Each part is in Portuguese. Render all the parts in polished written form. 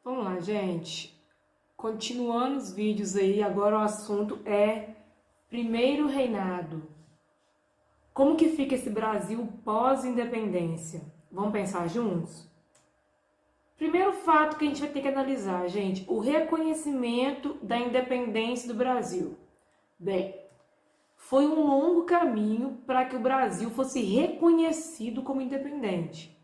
Vamos lá, gente. Continuando os vídeos aí, agora o assunto é primeiro reinado. Como que fica esse Brasil pós-independência? Vamos pensar juntos? Primeiro fato que a gente vai ter que analisar, gente, o reconhecimento da independência do Brasil. Bem, foi um longo caminho para que o Brasil fosse reconhecido como independente.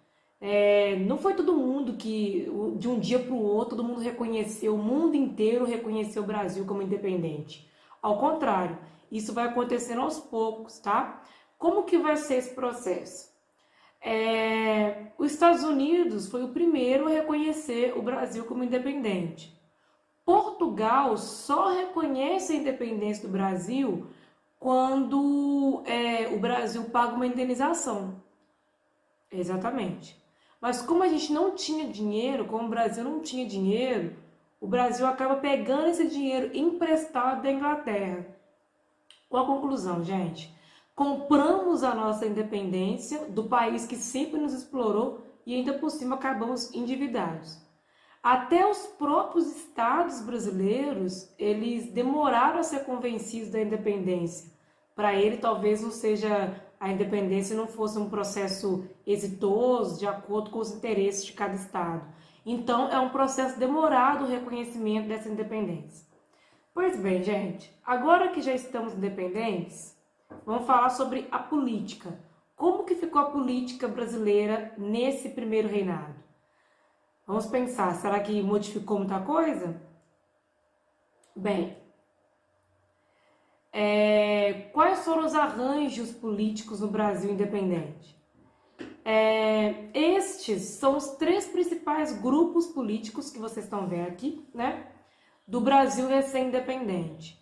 Não foi todo mundo que, de um dia para o outro, todo mundo reconheceu, o mundo inteiro reconheceu o Brasil como independente. Ao contrário, isso vai acontecendo aos poucos, tá? Como que vai ser esse processo? Os Estados Unidos foi o primeiro a reconhecer o Brasil como independente. Portugal só reconhece a independência do Brasil quando o Brasil paga uma indenização. Exatamente. Mas como a gente não tinha dinheiro, como o Brasil não tinha dinheiro, o Brasil acaba pegando esse dinheiro emprestado da Inglaterra. Qual a conclusão, gente? Compramos a nossa independência do país que sempre nos explorou e ainda por cima acabamos endividados. Até os próprios estados brasileiros, eles demoraram a ser convencidos da independência. Para ele, talvez não seja a independência, não fosse um processo exitoso, de acordo com os interesses de cada estado. Então, é um processo demorado o reconhecimento dessa independência. Pois bem, gente, agora que já estamos independentes, vamos falar sobre a política. Como que ficou a política brasileira nesse primeiro reinado? Vamos pensar, será que modificou muita coisa? Bem, quais foram os arranjos políticos no Brasil independente? Estes são os três principais grupos políticos que vocês estão vendo aqui, né? Do Brasil recém-independente.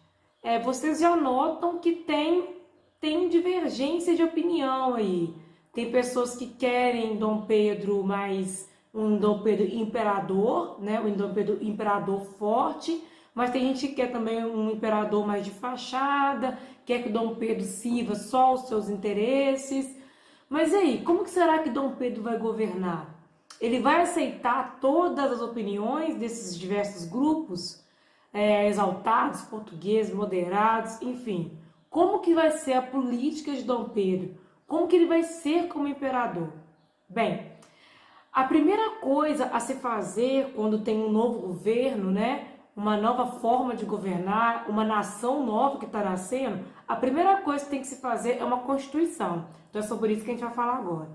Vocês já notam que tem divergência de opinião aí. Tem pessoas que querem Dom Pedro mais um Dom Pedro imperador, né? Um Dom Pedro imperador forte, mas tem gente que quer também um imperador mais de fachada, quer que Dom Pedro sirva só aos seus interesses. Mas e aí, como que será que Dom Pedro vai governar? Ele vai aceitar todas as opiniões desses diversos grupos, exaltados, portugueses, moderados, enfim. Como que vai ser a política de Dom Pedro? Como que ele vai ser como imperador? Bem, a primeira coisa a se fazer quando tem um novo governo, né? Uma nova forma de governar, uma nação nova que está nascendo, a primeira coisa que tem que se fazer é uma Constituição. Então é sobre isso que a gente vai falar agora.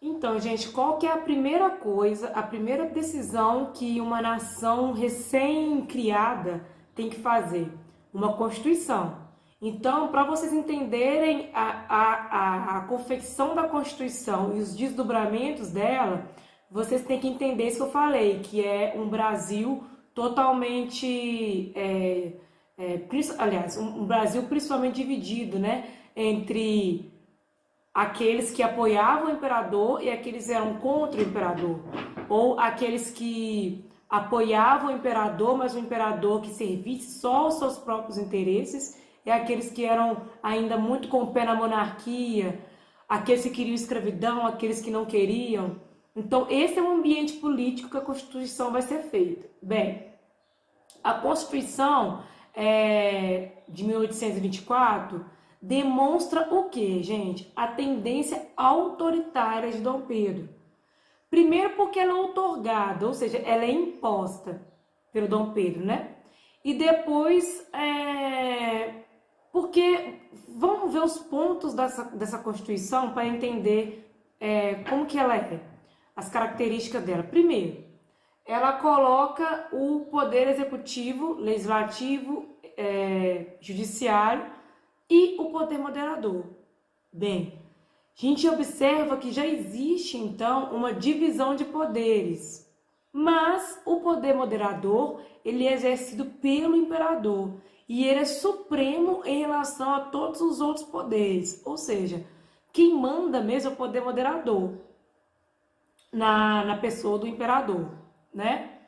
Então, gente, qual que é a primeira coisa, a primeira decisão que uma nação recém-criada tem que fazer? Uma Constituição. Então, para vocês entenderem a confecção da Constituição e os desdobramentos dela, vocês têm que entender isso que eu falei, que é um Brasil totalmente, um Brasil principalmente dividido, né, entre aqueles que apoiavam o imperador e aqueles que eram contra o imperador, ou aqueles que apoiavam o imperador, mas o imperador que servisse só aos seus próprios interesses, e aqueles que eram ainda muito com o pé na monarquia, aqueles que queriam escravidão, aqueles que não queriam. Então, esse é o ambiente político que a Constituição vai ser feita. Bem, a Constituição de 1824 demonstra o quê, gente? A tendência autoritária de Dom Pedro. Primeiro porque ela é outorgada, ou seja, ela é imposta pelo Dom Pedro, né? E depois, porque vamos ver os pontos dessa Constituição para entender como que ela é, as características dela. Primeiro, ela coloca o poder executivo, legislativo, judiciário e o poder moderador. Bem, a gente observa que já existe, então, uma divisão de poderes, mas o poder moderador, ele é exercido pelo imperador e ele é supremo em relação a todos os outros poderes, ou seja, quem manda mesmo é o poder moderador na pessoa do imperador, né?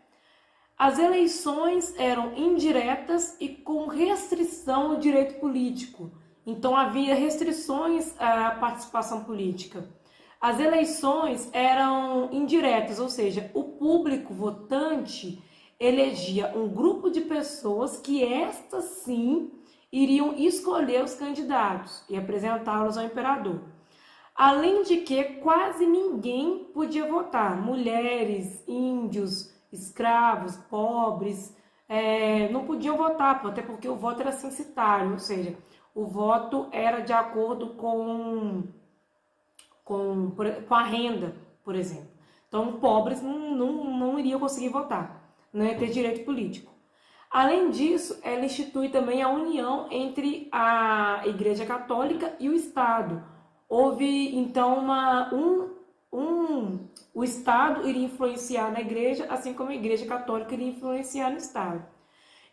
As eleições eram indiretas e com restrição ao direito político. Então havia restrições à participação política. As eleições eram indiretas, ou seja, o público votante elegia um grupo de pessoas que estas sim iriam escolher os candidatos e apresentá-los ao imperador. Além de que quase ninguém podia votar. Mulheres, índios, escravos, pobres, não podiam votar, até porque o voto era censitário, ou seja, o voto era de acordo com a renda, por exemplo. Então, pobres não iriam conseguir votar, não ia ter direito político. Além disso, ela institui também a união entre a Igreja Católica e o Estado. Houve, então, o Estado iria influenciar na Igreja, assim como a Igreja Católica iria influenciar no Estado.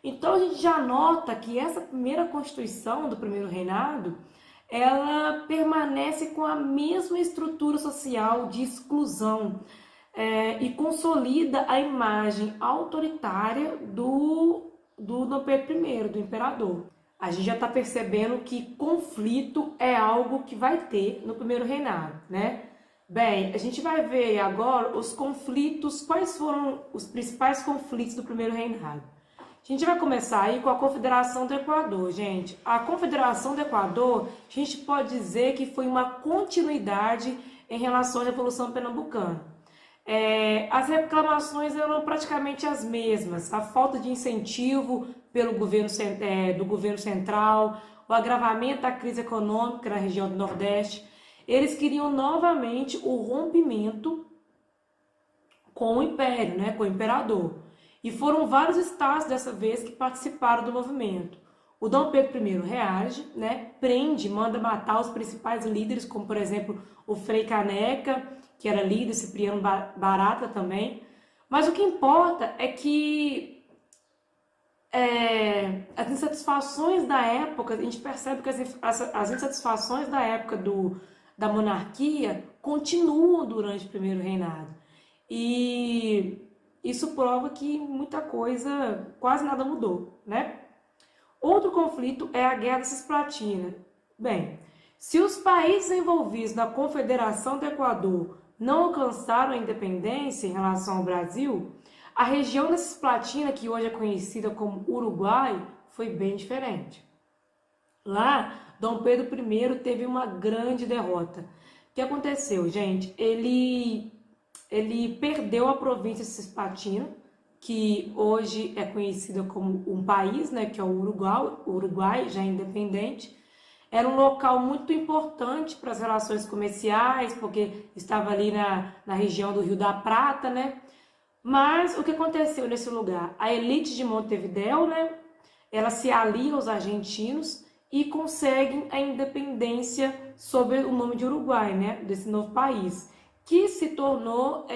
Então, a gente já nota que essa primeira Constituição do Primeiro Reinado, ela permanece com a mesma estrutura social de exclusão e consolida a imagem autoritária do Dom Pedro I, do imperador. A gente já está percebendo que conflito é algo que vai ter no Primeiro Reinado, né? Bem, a gente vai ver agora os conflitos, quais foram os principais conflitos do Primeiro Reinado. A gente vai começar aí com a Confederação do Equador, gente. A Confederação do Equador, a gente pode dizer que foi uma continuidade em relação à Revolução Pernambucana. As reclamações eram praticamente as mesmas, a falta de incentivo do governo central, o agravamento da crise econômica na região do Nordeste. Eles queriam novamente o rompimento com o Império, né, com o Imperador. E foram vários estados dessa vez que participaram do movimento. O Dom Pedro I reage, né, prende, manda matar os principais líderes, como por exemplo o Frei Caneca, que era líder, Cipriano Barata também. Mas o que importa é que as insatisfações da época, a gente percebe que as insatisfações da época da monarquia continuam durante o Primeiro Reinado. E isso prova que muita coisa, quase nada mudou, né? Outro conflito é a Guerra da Cisplatina. Bem, se os países envolvidos na Confederação do Equador não alcançaram a independência em relação ao Brasil, a região da Cisplatina, que hoje é conhecida como Uruguai, foi bem diferente. Lá, Dom Pedro I teve uma grande derrota. O que aconteceu, gente? Ele perdeu a província de Cisplatina, que hoje é conhecida como um país, né, que é o Uruguai, já independente. Era um local muito importante para as relações comerciais, porque estava ali na região do Rio da Prata, né? Mas o que aconteceu nesse lugar? A elite de Montevidéu, né, ela se alia aos argentinos e conseguem a independência sob o nome de Uruguai, né, desse novo país, que se tornou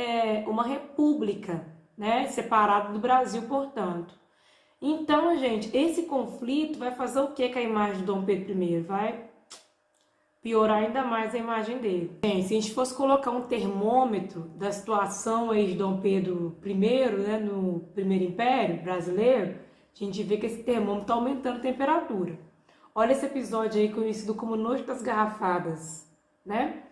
uma república, né, separado do Brasil, portanto. Então, gente, esse conflito vai fazer o que com a imagem de Dom Pedro I? Vai piorar ainda mais a imagem dele. Gente, se a gente fosse colocar um termômetro da situação aí de Dom Pedro I, né, no Primeiro Império Brasileiro, a gente vê que esse termômetro está aumentando a temperatura. Olha esse episódio aí conhecido como Noite das Garrafadas, né?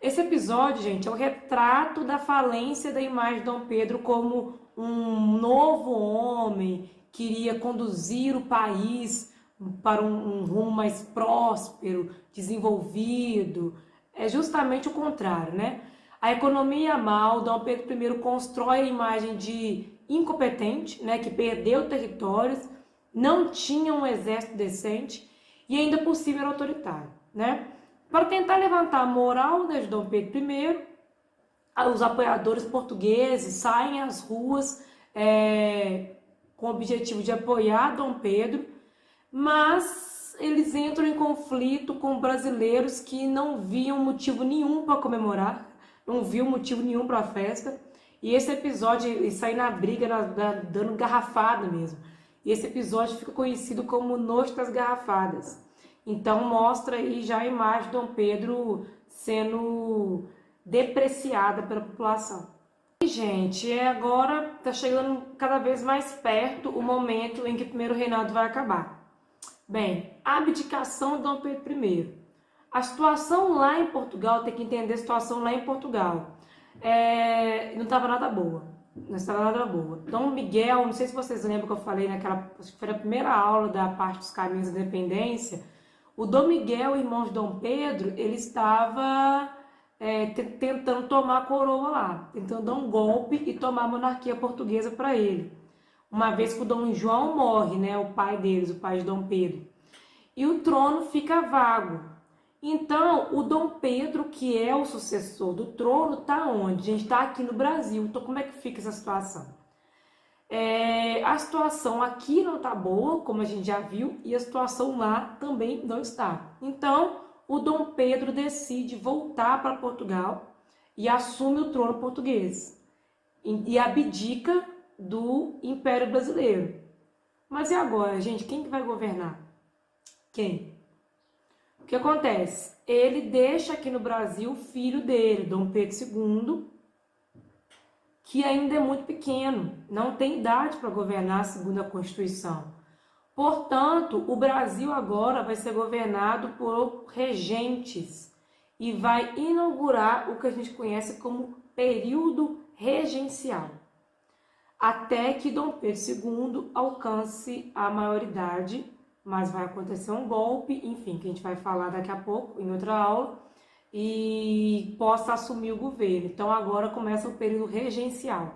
Esse episódio, gente, é o retrato da falência da imagem de Dom Pedro como um novo homem que iria conduzir o país para um rumo mais próspero, desenvolvido. É justamente o contrário, né? A economia ia mal, Dom Pedro I constrói a imagem de incompetente, né, que perdeu territórios, não tinha um exército decente e ainda por cima era autoritário, né? Para tentar levantar a moral, né, de Dom Pedro I, os apoiadores portugueses saem às ruas com o objetivo de apoiar Dom Pedro, mas eles entram em conflito com brasileiros que não viam motivo nenhum para comemorar, não viam motivo nenhum para a festa. E esse episódio, eles saem na briga, dando garrafada mesmo. E esse episódio fica conhecido como Noite das Garrafadas. Então mostra aí já a imagem de Dom Pedro sendo depreciada pela população. E, gente, agora está chegando cada vez mais perto o momento em que o Primeiro Reinado vai acabar. Bem, a abdicação de Dom Pedro I. A situação lá em Portugal, tem que entender a situação lá em Portugal. Não estava nada boa. Não estava nada boa. Dom Miguel, não sei se vocês lembram que eu falei naquela, acho que foi na primeira aula da parte dos caminhos da independência. O Dom Miguel, irmão de Dom Pedro, ele estava tentando tomar a coroa lá, tentando dar um golpe e tomar a monarquia portuguesa para ele. Uma vez que o Dom João morre, né, o pai deles, o pai de Dom Pedro, e o trono fica vago. Então, o Dom Pedro, que é o sucessor do trono, está onde? A gente está aqui no Brasil. Então, como é que fica essa situação? A situação aqui não está boa, como a gente já viu, e a situação lá também não está. Então, o Dom Pedro decide voltar para Portugal e assume o trono português e abdica do Império Brasileiro. Mas e agora, gente? Quem que vai governar? Quem? O que acontece? Ele deixa aqui no Brasil o filho dele, Dom Pedro II, que ainda é muito pequeno, não tem idade para governar segundo a Constituição. Portanto, o Brasil agora vai ser governado por regentes e vai inaugurar o que a gente conhece como período regencial, até que Dom Pedro II alcance a maioridade, mas vai acontecer um golpe, enfim, que a gente vai falar daqui a pouco, em outra aula, e possa assumir o governo. Então agora começa o período regencial.